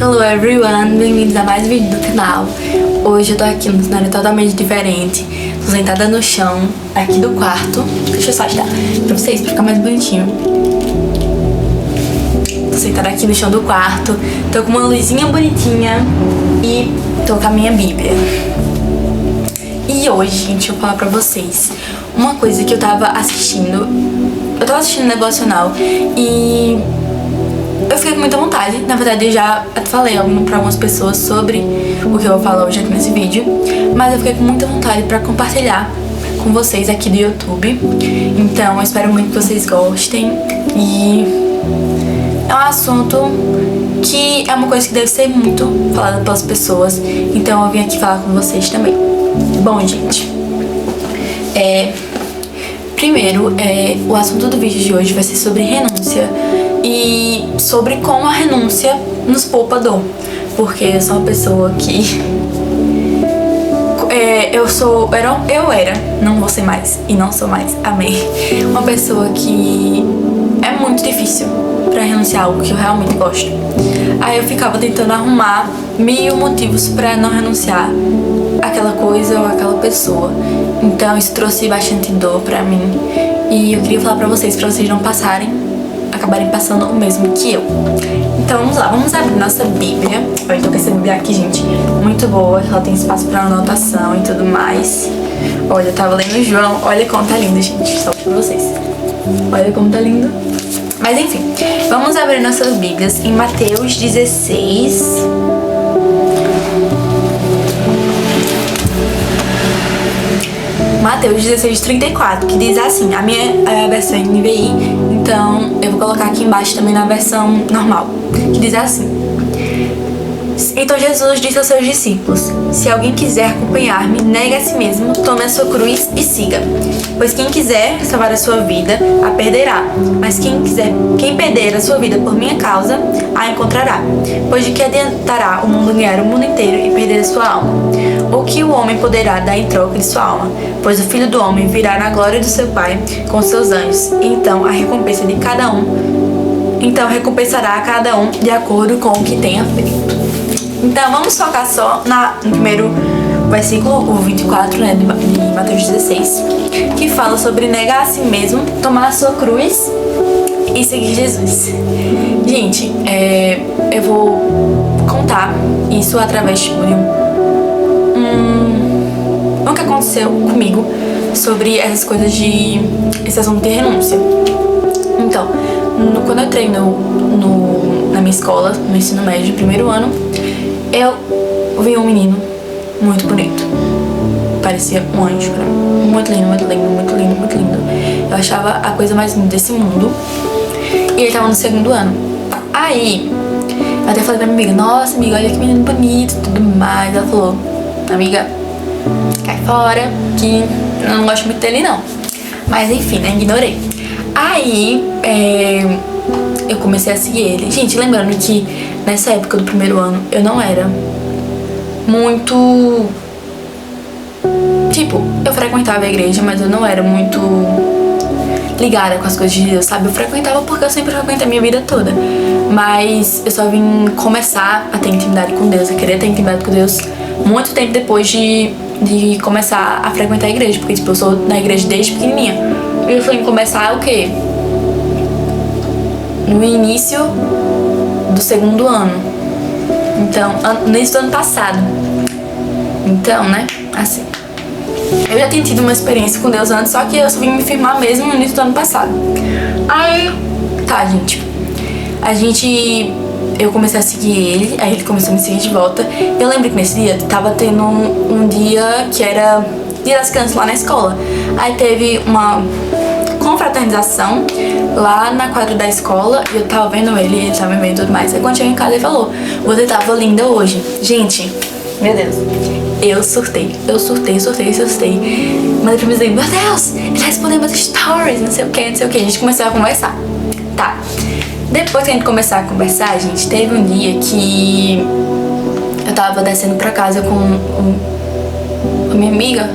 Hello everyone, bem-vindos a mais um vídeo do canal. Hoje eu tô aqui num cenário totalmente diferente. Tô sentada no chão, aqui do quarto. Deixa eu só ajudar pra vocês, pra ficar mais bonitinho. Tô sentada aqui no chão do quarto. Tô com uma luzinha bonitinha e tô com a minha bíblia. E hoje, gente, eu vou falar pra vocês uma coisa que eu tava assistindo. Eu tava assistindo um devocional e eu fiquei com muita vontade. Na verdade, eu já falei pra algumas pessoas sobre o que eu vou falar hoje aqui nesse vídeo, mas eu fiquei com muita vontade pra compartilhar com vocês aqui do YouTube. Então, eu espero muito que vocês gostem. E é um assunto que é uma coisa que deve ser muito falada pelas pessoas. Então, eu vim aqui falar com vocês também. Bom, gente, primeiro, o assunto do vídeo de hoje vai ser sobre renúncia e sobre como a renúncia nos poupa dor. Porque eu sou uma pessoa que eu era, não vou ser mais e não sou mais, amém. Uma pessoa que é muito difícil pra renunciar a algo que eu realmente gosto. Aí eu ficava tentando arrumar 1000 motivos pra não renunciar aquela coisa ou aquela pessoa. Então isso trouxe bastante dor pra mim. E eu queria falar pra vocês não acabarem passando o mesmo que eu. Então vamos lá, vamos abrir nossa Bíblia. Eu tô com essa Bíblia aqui, gente, muito boa. Ela tem espaço pra anotação e tudo mais. Olha, eu tava lendo João. Olha como tá lindo, gente, só pra vocês. Olha como tá lindo. Mas enfim, vamos abrir nossas Bíblias em Mateus 16. Mateus 16:34, que diz assim, a minha é a versão NVI, então eu vou colocar aqui embaixo também na versão normal, que diz assim: então Jesus disse aos seus discípulos: se alguém quiser acompanhar-me, negue a si mesmo, tome a sua cruz e siga. Pois quem quiser salvar a sua vida, a perderá. Mas quem perder a sua vida por minha causa, a encontrará. Pois de que adiantará o mundo ganhar o mundo inteiro e perder a sua alma? O que o homem poderá dar em troca de sua alma? Pois o Filho do Homem virá na glória do seu Pai com seus anjos. E então recompensará a cada um de acordo com o que tenha feito. Então vamos focar só no primeiro versículo, o 24, né, de Mateus 16, que fala sobre negar a si mesmo, tomar a sua cruz e seguir Jesus. Gente, eu vou contar isso através de o que aconteceu comigo sobre essas coisas esse assunto de renúncia. Então, quando eu entrei na minha escola, no ensino médio, primeiro ano, eu vi um menino muito bonito. Parecia um anjo pra mim. Muito lindo, muito lindo, muito lindo, muito lindo. Eu achava a coisa mais linda desse mundo. E ele tava no segundo ano. Aí, eu até falei pra minha amiga: nossa, amiga, olha que menino bonito e tudo mais. Ela falou: amiga, cai fora, que eu não gosto muito dele não. Mas enfim, né, ignorei. Aí, eu comecei a seguir ele. Gente, lembrando que nessa época do primeiro ano eu não era muito... Tipo, eu frequentava a igreja, mas eu não era muito ligada com as coisas de Deus, sabe? Eu frequentava porque eu sempre frequentei a minha vida toda. Mas eu só vim começar a ter intimidade com Deus, a querer ter intimidade com Deus muito tempo depois de começar a frequentar a igreja. Porque, tipo, eu sou na igreja desde pequenininha. E eu fui começar o quê? No início do segundo ano. Então, no início do ano passado. Então, né, assim, eu já tinha tido uma experiência com Deus antes, só que eu só vim me firmar mesmo no início do ano passado. Aí, tá, gente, eu comecei a seguir ele, aí ele começou a me seguir de volta. Eu lembro que nesse dia tava tendo um dia que era Dia das Crianças lá na escola. Aí teve uma confraternização lá na quadra da escola e eu tava vendo ele tava me vendo e tudo mais. Aí quando cheguei em casa ele falou: você tava linda hoje. Gente, meu Deus, eu surtei. Mandei pra mim dizer: meu Deus, ele respondeu meus stories, não sei o que. A gente começou a conversar. Tá. Depois que a gente começou a conversar, gente, teve um dia que eu tava descendo pra casa com a minha amiga.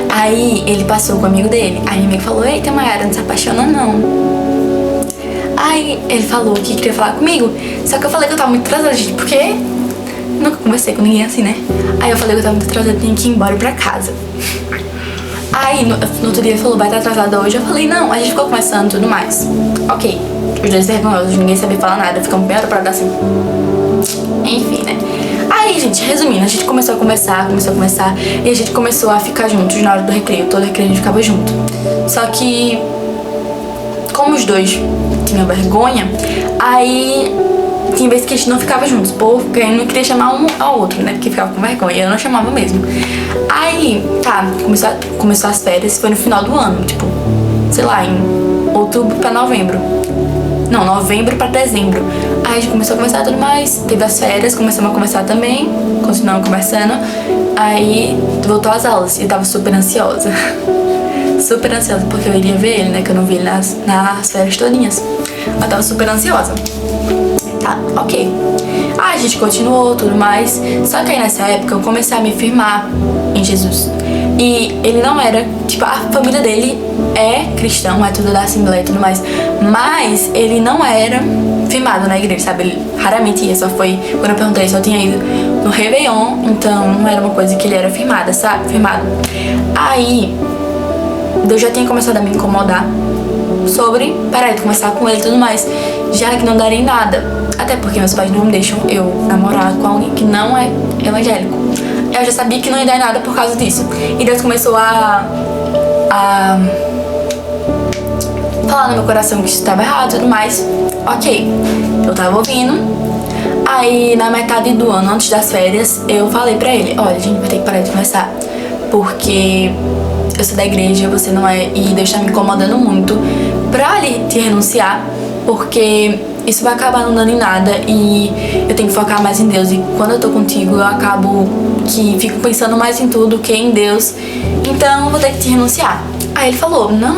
Aí ele passou com o amigo dele. Aí minha amiga falou: eita, Mayara, não se apaixona não. Aí ele falou que queria falar comigo. Só que eu falei que eu tava muito atrasada, gente, porque nunca conversei com ninguém assim, né? Aí eu falei que eu tava muito atrasada, tinha que ir embora pra casa. Aí no outro dia ele falou, vai estar atrasada hoje. Eu falei, não, a gente ficou conversando e tudo mais. Ok, os dois vergonhosos, ninguém sabia falar nada, ficamos bem parados assim. Enfim, né? Aí, gente, resumindo, a gente começou a conversar, e a gente começou a ficar juntos na hora do recreio. Todo recreio a gente ficava junto. Só que, como os dois tinham vergonha, aí tinha vezes que a gente não ficava juntos, porque não queria chamar um ao outro, né? Porque ficava com vergonha, eu não chamava mesmo. Aí, tá, começou as férias, foi no final do ano, tipo, sei lá, em outubro pra novembro. Não, novembro pra dezembro. Aí a gente começou a conversar e tudo mais. Teve as férias, começamos a conversar também. Continuamos conversando. Aí voltou às aulas e eu tava super ansiosa. Super ansiosa, porque eu iria ver ele, né? Que eu não vi ele nas férias todinhas. Eu tava super ansiosa. Tá, ok. Aí a gente continuou, tudo mais. Só que aí nessa época eu comecei a me firmar em Jesus. E ele não era, tipo, a família dele é cristão, é tudo da Assembleia e tudo mais. Mas ele não era firmado na igreja, sabe? Ele raramente ia, só foi, quando eu perguntei, só tinha ido no Réveillon. Então não era uma coisa que ele era firmada, sabe? Firmado. Aí Deus já tinha começado a me incomodar sobre parar de conversar com ele e tudo mais, já que não daria em nada. Até porque meus pais não me deixam eu namorar com alguém que não é evangélico. Eu já sabia que não ia dar em nada por causa disso. E Deus começou a falar no meu coração que isso estava errado e tudo mais. Ok, eu tava ouvindo. Aí na metade do ano, antes das férias, eu falei pra ele, olha, a gente vai ter que parar de conversar, porque eu sou da igreja, você não é, e Deus tá me incomodando muito pra ele te renunciar, porque isso vai acabar não dando em nada e eu tenho que focar mais em Deus. E quando eu tô contigo, eu acabo que fico pensando mais em tudo que em Deus. Então eu vou ter que te renunciar. Aí ele falou, não,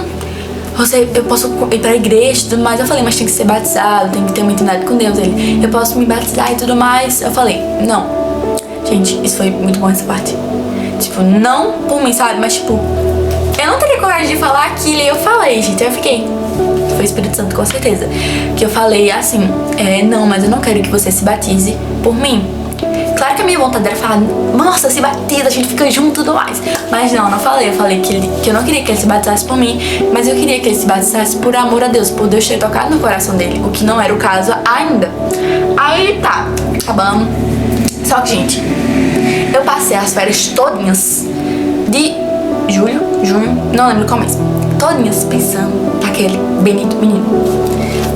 eu posso ir pra igreja e tudo mais. Eu falei, mas tem que ser batizado, tem que ter uma intimidade com Deus. Ele, eu posso me batizar e tudo mais. Eu falei, não. Gente, isso foi muito bom essa parte. Tipo, não por mim, sabe? Mas tipo, eu não teria coragem de falar aquilo e eu falei, gente. Eu fiquei, foi o Espírito Santo com certeza, que eu falei assim, não, mas eu não quero que você se batize por mim. Claro que a minha vontade era falar, nossa, se batiza, a gente fica junto e tudo mais. Mas não falei, eu falei que eu não queria que ele se batizasse por mim, mas eu queria que ele se batizasse por amor a Deus, por Deus ter tocado no coração dele, o que não era o caso ainda. Aí tá, acabamos. Só que, gente, eu passei as férias todinhas de junho, não lembro qual mês, todinhas pensando naquele benito menino.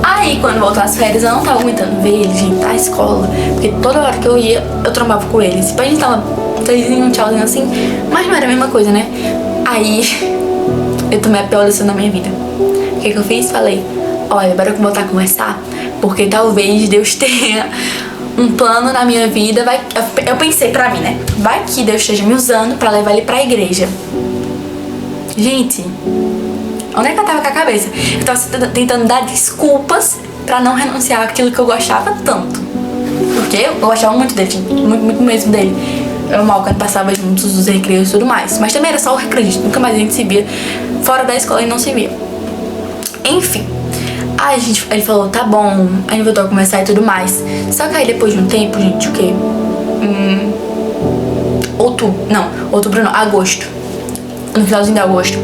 Aí, quando voltou as férias, eu não tava aguentando ver ele, gente, na escola, porque toda hora que eu ia, eu trombava com ele. Tipo, a gente tava felizinho, um tchauzinho assim, mas não era a mesma coisa, né? Aí, eu tomei a pior lição da minha vida. O que eu fiz? Falei, olha, bora voltar a conversar, porque talvez Deus tenha um plano na minha vida. Eu pensei pra mim, né? Vai que Deus esteja me usando pra levar ele pra igreja. Gente, onde é que eu tava com a cabeça? Eu tava tentando dar desculpas pra não renunciar àquilo que eu gostava tanto. Porque eu gostava muito dele, muito mesmo dele. Eu mal quando passava juntos os recreios e tudo mais. Mas também era só o recreio, nunca mais a gente se via. Fora da escola e não se via. Enfim. Aí ele falou, tá bom, a gente voltou a conversar e tudo mais. Só que aí depois de um tempo, gente, o quê? Outubro não, agosto. No finalzinho de agosto,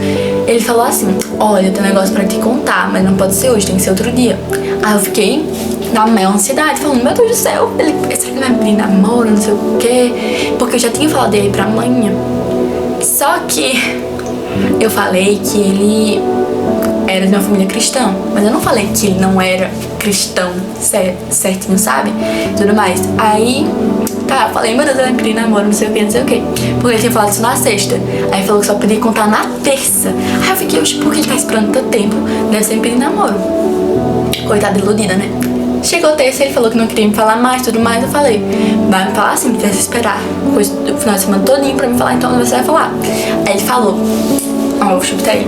ele falou assim, olha, eu tenho um negócio pra te contar, mas não pode ser hoje, tem que ser outro dia. Aí eu fiquei na maior ansiedade, falando, meu Deus do céu, será que ele vai me pedir namoro, não sei o quê? Porque eu já tinha falado dele pra amanhã. Só que eu falei que ele era de uma família cristã, mas eu não falei que ele não era cristão certinho, sabe? Tudo mais. Aí, tá, eu falei, meu Deus, eu não queria namoro, não sei o que. Porque ele tinha falado isso na sexta. Aí ele falou que só podia contar na terça. Aí eu fiquei, por que ele tá esperando tanto tempo? Deve ser me pedir namoro. Coitada, iludida, né? Chegou terça, ele falou que não queria me falar mais, tudo mais. Eu falei, vai me falar assim, precisa esperar depois do final de semana todinho pra me falar, então você vai falar. Aí ele falou, eu chutei.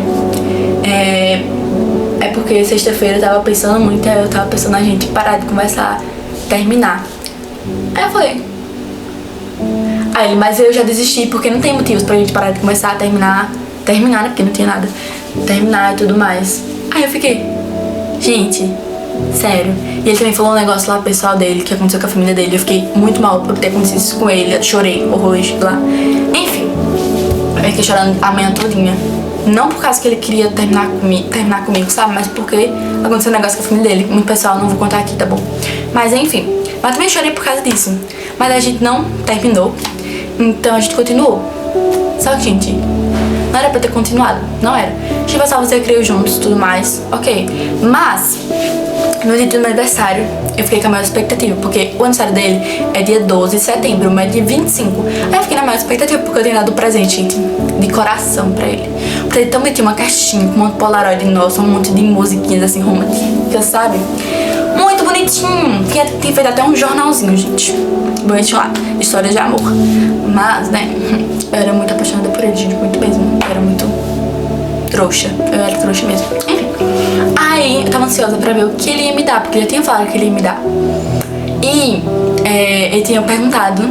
É porque sexta-feira eu tava pensando muito, aí eu tava pensando a gente parar de conversar, terminar. Aí eu falei, aí ele, mas eu já desisti porque não tem motivos pra gente parar de conversar, terminar, né, porque não tinha nada, terminar e tudo mais. Aí eu fiquei, gente, Sério. E ele também falou um negócio lá pessoal dele, que aconteceu com a família dele. Eu fiquei muito mal por ter acontecido isso com ele. Eu chorei horrores lá. Enfim, eu fiquei chorando a manhã todinha. Não por causa que ele queria terminar comigo, sabe? Mas porque aconteceu um negócio com a família dele. Muito pessoal, não vou contar aqui, tá bom? Mas enfim. Mas também chorei por causa disso. Mas a gente não terminou. Então a gente continuou. Só que, gente, não era pra ter continuado. Não era. A gente passava os recreios juntos e tudo mais. Ok. Mas, no dia do meu aniversário, eu fiquei com a maior expectativa. Porque o aniversário dele é dia 12 de setembro, mas é dia 25. Aí eu fiquei na maior expectativa, porque eu tenho dado presente, gente, de coração pra ele. Pra ele também tinha uma caixinha com um monte de polaroid nosso, um monte de musiquinhas assim românticas, sabe? Muito bonitinho. Tinha feito até um jornalzinho, gente. Bonitinho lá, história de amor. Mas, né, eu era muito apaixonada por ele, gente, muito mesmo. Eu era muito trouxa. Eu era trouxa mesmo. Enfim. Aí, eu tava ansiosa pra ver o que ele ia me dar, porque ele já tinha falado que ele ia me dar. E ele tinha perguntado,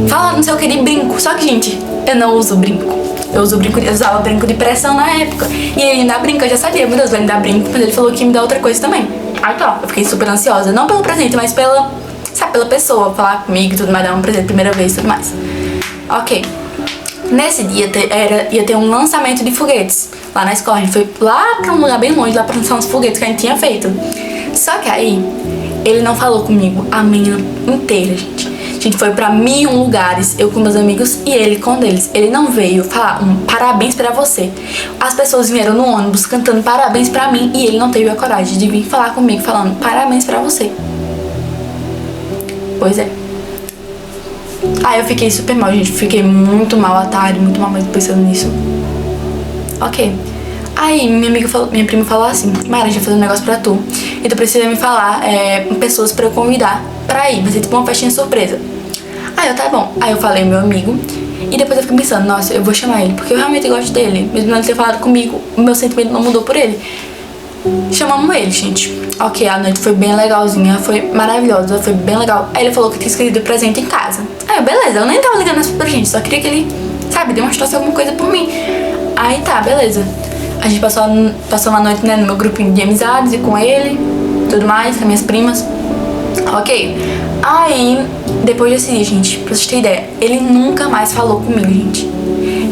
fala não sei o que de brinco. Só que, gente, eu não uso brinco. Eu usava brinco de pressão na época. E ele me dá brinco, eu já sabia, meu Deus, vai me dar brinco. Mas ele falou que ia me dar outra coisa também. Aí tá, eu fiquei super ansiosa. Não pelo presente, mas pela pessoa falar comigo e tudo mais, dar um presente primeira vez e tudo mais. Ok. Nesse dia ia ter um lançamento de foguetes lá na escola. A gente foi lá pra um lugar bem longe, lá pra lançar uns foguetes que a gente tinha feito. Só que aí, ele não falou comigo a manhã inteira, gente. A gente foi pra 1000 lugares, eu com meus amigos e ele com um deles. Ele não veio falar um parabéns pra você. As pessoas vieram no ônibus cantando parabéns pra mim e ele não teve a coragem de vir falar comigo falando parabéns pra você. Pois é. Aí eu fiquei super mal, gente. Fiquei muito mal à tarde, muito mal mesmo pensando nisso. Ok. Aí minha prima falou assim, Mara, a gente vai fazer um negócio pra tu. E tu precisa me falar pessoas pra eu convidar pra ir. Vai ser tipo uma festinha surpresa. Aí eu, tá bom. Aí eu falei meu amigo. E depois eu fiquei pensando, nossa, eu vou chamar ele, porque eu realmente gosto dele. Mesmo não ele ter falado comigo, o meu sentimento não mudou por ele. Chamamos ele, gente. Ok, a noite foi bem legalzinha, foi maravilhosa, foi bem legal. Aí ele falou que tinha escolhido o presente em casa. Aí eu, beleza, eu nem tava ligando essa pra gente, só queria que ele, sabe, demonstrasse alguma coisa por mim. Aí tá, beleza. A gente passou uma noite, né, no meu grupinho de amizades e com ele, tudo mais, com minhas primas. Ok. Aí, depois desse dia, gente, pra vocês terem ideia, ele nunca mais falou comigo, gente.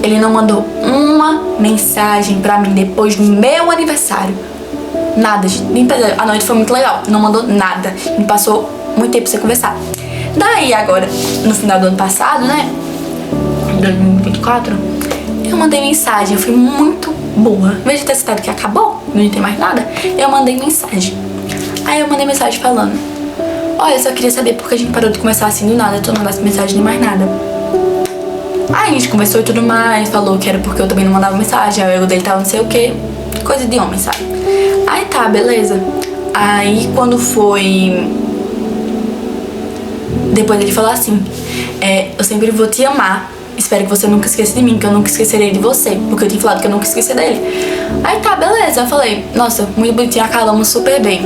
Ele não mandou uma mensagem pra mim depois do meu aniversário. Nada, gente. A noite foi muito legal. Não mandou nada. Me passou muito tempo sem conversar. Daí, agora, no final do ano passado, né? 2024, eu mandei mensagem. Eu fui muito boa. Em vez de ter citado que acabou, não tem mais nada, eu mandei mensagem. Aí eu mandei mensagem falando: olha, eu só queria saber porque a gente parou de conversar assim do nada. Tu não mandasse mensagem nem mais nada. Aí a gente conversou e tudo mais. Falou que era porque eu também não mandava mensagem. Aí o ego dele tava não sei o que. Coisa de homem, sabe? Aí tá, beleza. Aí quando foi... Depois ele falou assim: eu sempre vou te amar. Espero que você nunca esqueça de mim, que eu nunca esquecerei de você. Porque eu tinha falado que eu nunca esqueci dele. Aí tá, beleza. Eu falei, nossa, muito bonitinho, acabamos super bem.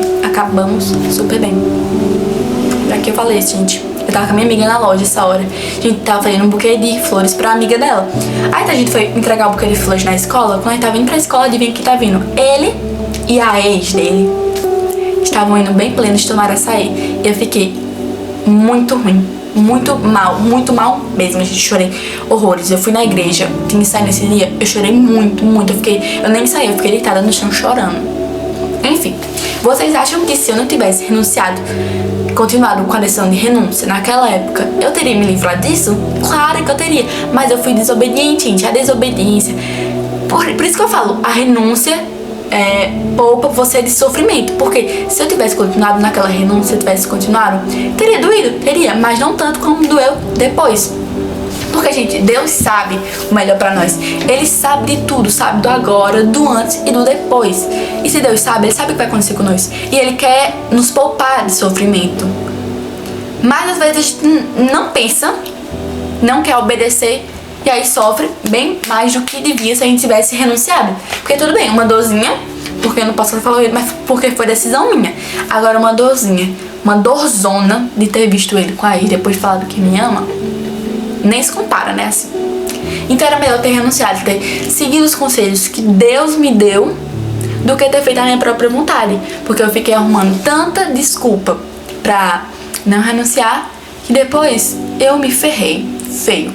Daqui eu falei, gente. Eu tava com a minha amiga na loja essa hora. A gente tava fazendo um buquê de flores pra amiga dela. Aí tá, a gente foi entregar o buquê de flores na escola. Quando a gente tava indo pra escola, adivinha que tá vindo? Ele e a ex dele estavam indo bem plenos tomar açaí. E eu fiquei muito ruim, muito mal mesmo. A gente chorei horrores. Eu fui na igreja, tinha ensaio nesse dia. Eu chorei muito. Eu nem saí, eu fiquei deitada no chão chorando. Enfim, vocês acham que se eu não tivesse renunciado, continuado com a decisão de renúncia naquela época, eu teria me livrado disso? Claro que eu teria, mas eu fui desobediente, gente. A desobediência, por isso que eu falo, a renúncia poupa você de sofrimento. Porque se eu tivesse continuado naquela renúncia, se eu tivesse continuado, teria doído, teria, mas não tanto como doeu depois. Porque, gente, Deus sabe o melhor pra nós. Ele sabe de tudo, sabe do agora, do antes e do depois. E se Deus sabe, Ele sabe o que vai acontecer conosco. E Ele quer nos poupar de sofrimento. Mas às vezes a gente não pensa, não quer obedecer, e aí sofre bem mais do que devia se a gente tivesse renunciado. Porque tudo bem, uma dorzinha, porque eu não posso falar ele, mas porque foi decisão minha. Agora uma dorzinha, uma dorzona de ter visto ele com a ex depois de falado que me ama, nem se compara, né, assim. Então era melhor ter renunciado, ter seguido os conselhos que Deus me deu, do que ter feito a minha própria vontade. Porque eu fiquei arrumando tanta desculpa pra não renunciar que depois eu me ferrei feio.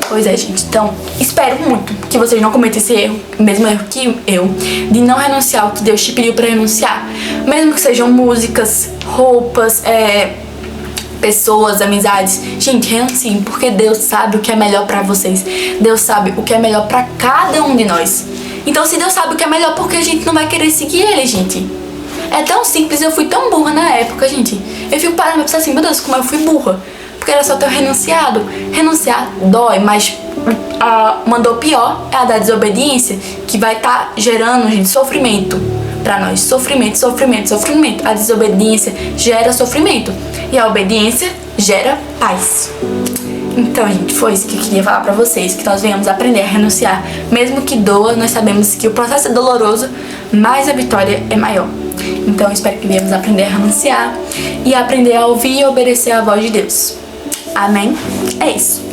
Pois é, gente. Então, espero muito que vocês não cometam esse erro, mesmo erro que eu, de não renunciar ao que Deus te pediu pra renunciar. Mesmo que sejam músicas, roupas, pessoas, amizades. Gente, renunciem, porque Deus sabe o que é melhor pra vocês. Deus sabe o que é melhor pra cada um de nós. Então, se Deus sabe o que é melhor, por que a gente não vai querer seguir Ele, gente? É tão simples, eu fui tão burra na época, gente. Eu fico parando pra pensar assim, meu Deus, como eu fui burra. Porque era só ter renunciado. Renunciar dói, mas mandou pior é a da desobediência, que vai estar gerando, gente, sofrimento pra nós. Sofrimento, sofrimento, sofrimento. A desobediência gera sofrimento. E a obediência gera paz. Então, gente, foi isso que eu queria falar pra vocês. Que nós venhamos aprender a renunciar. Mesmo que doa, nós sabemos que o processo é doloroso, mas a vitória é maior. Então, eu espero que venhamos aprender a renunciar e aprender a ouvir e obedecer a voz de Deus. Amém? É isso.